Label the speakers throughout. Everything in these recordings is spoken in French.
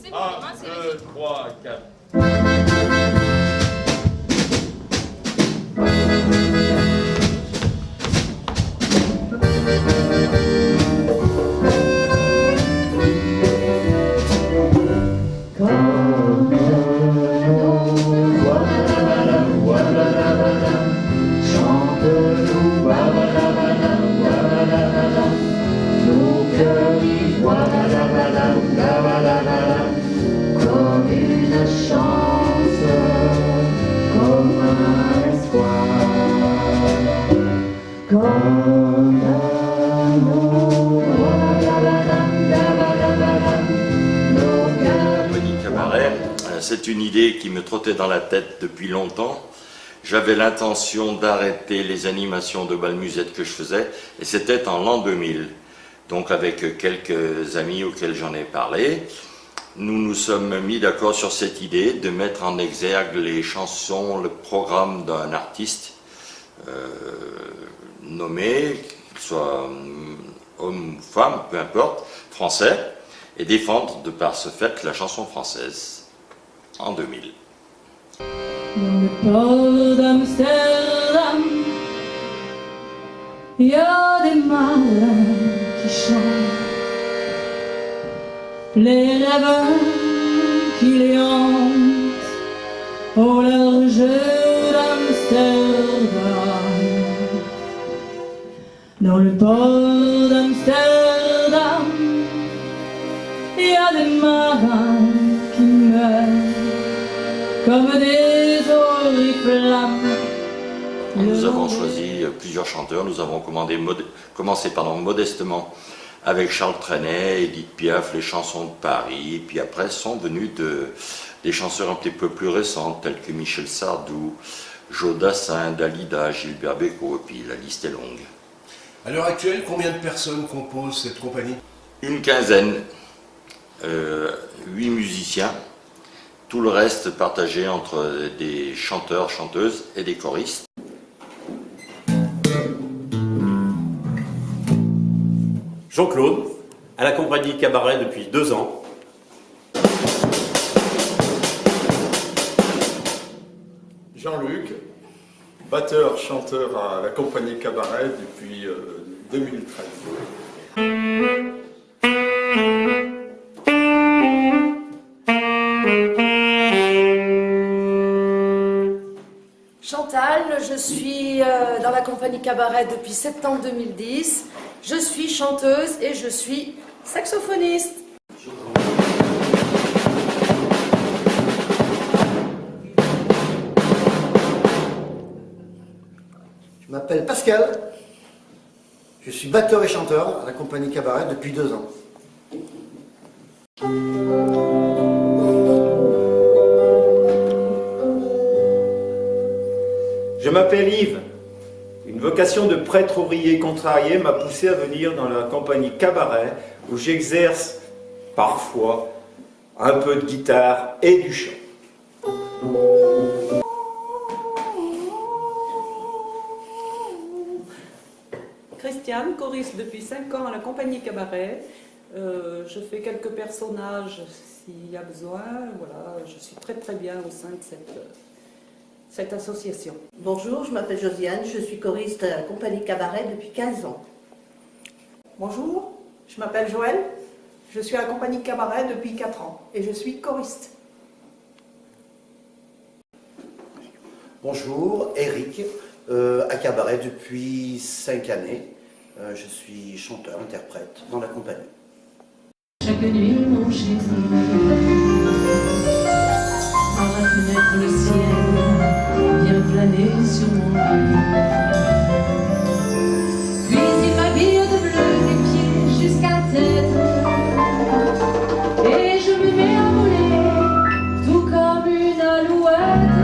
Speaker 1: c'est
Speaker 2: 1, 2, 3, 4.
Speaker 3: Comme une chance, comme un espoir, comme
Speaker 4: Compagnie Cabaret, c'est une idée qui me trottait dans la tête depuis longtemps. J'avais l'intention d'arrêter les animations de bal musette que je faisais, et c'était en l'an 2000. Donc avec quelques amis auxquels j'en ai parlé, nous nous sommes mis d'accord sur cette idée de mettre en exergue les chansons, le programme d'un artiste nommé, qu'il soit homme ou femme, peu importe, français, et défendre de par ce fait la chanson française en 2000.
Speaker 3: Dans le port d'Amsterdam, il y a des marins qui chantent, les rêveurs qui les hantent au large d'Amsterdam. Dans le port d'Amsterdam, il y a des marins qui meurent comme des oriflammes.
Speaker 4: Nous avons choisi plusieurs chanteurs, nous avons commencé modestement avec Charles Trenet, Édith Piaf, les chansons de Paris, puis après sont venus des chanteurs un petit peu plus récentes tels que Michel Sardou, Joe Dassin, Dalida, Gilbert Bécaud, et puis la liste est longue.
Speaker 5: À l'heure actuelle, combien de personnes composent cette compagnie?
Speaker 4: Une quinzaine, 8 musiciens, tout le reste partagé entre des chanteurs, chanteuses et des choristes.
Speaker 6: Jean-Claude, à la compagnie Cabaret depuis 2 ans.
Speaker 7: Jean-Luc, batteur-chanteur à la compagnie Cabaret depuis 2013.
Speaker 8: Chantal, je suis dans la compagnie Cabaret depuis septembre 2010. Je suis chanteuse et je suis saxophoniste.
Speaker 9: Je m'appelle Pascal, je suis batteur et chanteur à la compagnie Cabaret depuis 2 ans.
Speaker 10: Je m'appelle Yves. Une vocation de prêtre ouvrier contrarié m'a poussé à venir dans la compagnie Cabaret où j'exerce parfois un peu de guitare et du chant.
Speaker 11: Christiane, choriste depuis 5 ans à la compagnie Cabaret. Je fais quelques personnages s'il y a besoin. Voilà, je suis très bien au sein de cette association.
Speaker 12: Bonjour, je m'appelle Josiane, je suis choriste à la compagnie Cabaret depuis 15 ans.
Speaker 13: Bonjour, je m'appelle Joël, je suis à la compagnie Cabaret depuis 4 ans et je suis choriste.
Speaker 9: Bonjour, Eric, à Cabaret depuis 5 années. Je suis chanteur, interprète dans la compagnie.
Speaker 3: Chaque nuit, mon chéri, par la fenêtre, le ciel vient planer sur mon lit. Puis il m'habille de bleu des pieds jusqu'à la tête, et je me mets à voler, tout comme une alouette.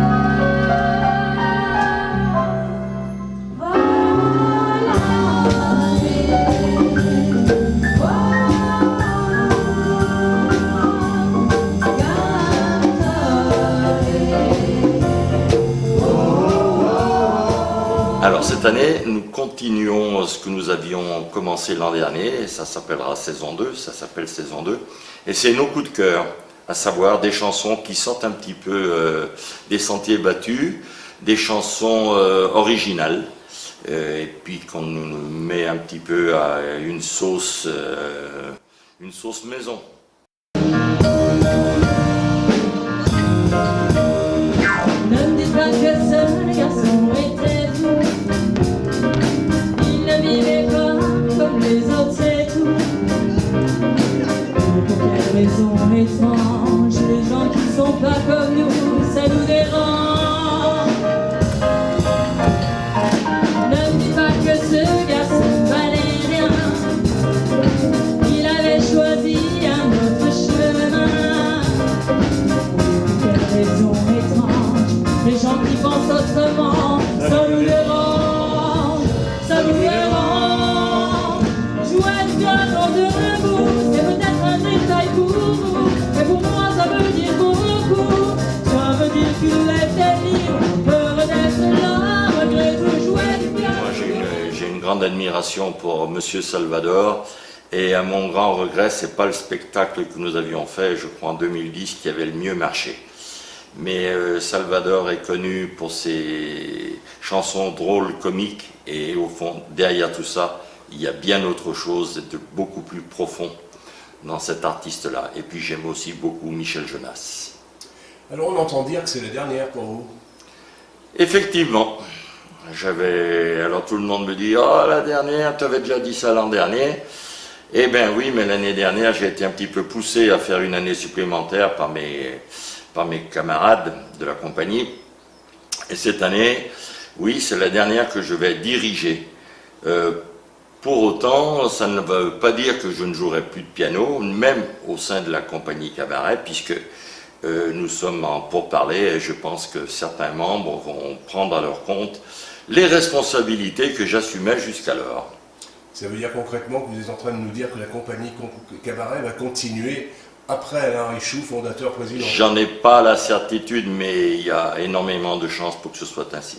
Speaker 4: Alors cette année, nous continuons ce que nous avions commencé l'an dernier, et ça s'appellera saison 2, ça s'appelle saison 2, et c'est nos coups de cœur. à savoir des chansons qui sortent un petit peu des sentiers battus, des chansons originales, et puis qu'on met un petit peu à une sauce maison.
Speaker 3: Ne me dites pas que ce garçon était fou. Il ne vivait pas comme les autres, c'est tout. Pour quelle raison étrange, les gens qui sont pas comme nous, ça nous dérange. Ne me dites pas que ce garçon valait rien. Il avait choisi un autre chemin. Pour quelle raison étrange, les gens qui pensent autrement, ça nous dérange, ça nous dérange. Jouer du piano debout, c'est peut-être un détail pour vous, mais pour moi ça veut dire beaucoup. Ça veut dire qu'il était libre, heureux d'être là, malgré tout jouer du piano.
Speaker 4: Moi j'ai une grande admiration pour Monsieur Salvador, et à mon grand regret, c'est pas le spectacle que nous avions fait, je crois en 2010, qui avait le mieux marché. Mais Salvador est connu pour ses chansons drôles, comiques, et au fond, derrière tout ça, il y a bien autre chose de beaucoup plus profond dans cet artiste-là. Et puis j'aime aussi beaucoup Michel Jonas.
Speaker 5: Alors on entend dire que c'est la dernière pour vous.
Speaker 4: Effectivement, alors tout le monde me dit « Oh, la dernière, tu avais déjà dit ça l'an dernier ». Eh bien oui, mais l'année dernière, j'ai été un petit peu poussé à faire une année supplémentaire par mes camarades de la compagnie. Et cette année, oui, c'est la dernière que je vais diriger. Pour autant, ça ne veut pas dire que je ne jouerai plus de piano, même au sein de la compagnie Cabaret, puisque nous sommes en pourparlers et je pense que certains membres vont prendre à leur compte les responsabilités que j'assumais jusqu'alors.
Speaker 5: Ça veut dire concrètement que vous êtes en train de nous dire que la compagnie Cabaret va continuer après Alain Richoux, fondateur, président?
Speaker 4: J'en ai pas la certitude, mais il y a énormément de chances pour que ce soit ainsi.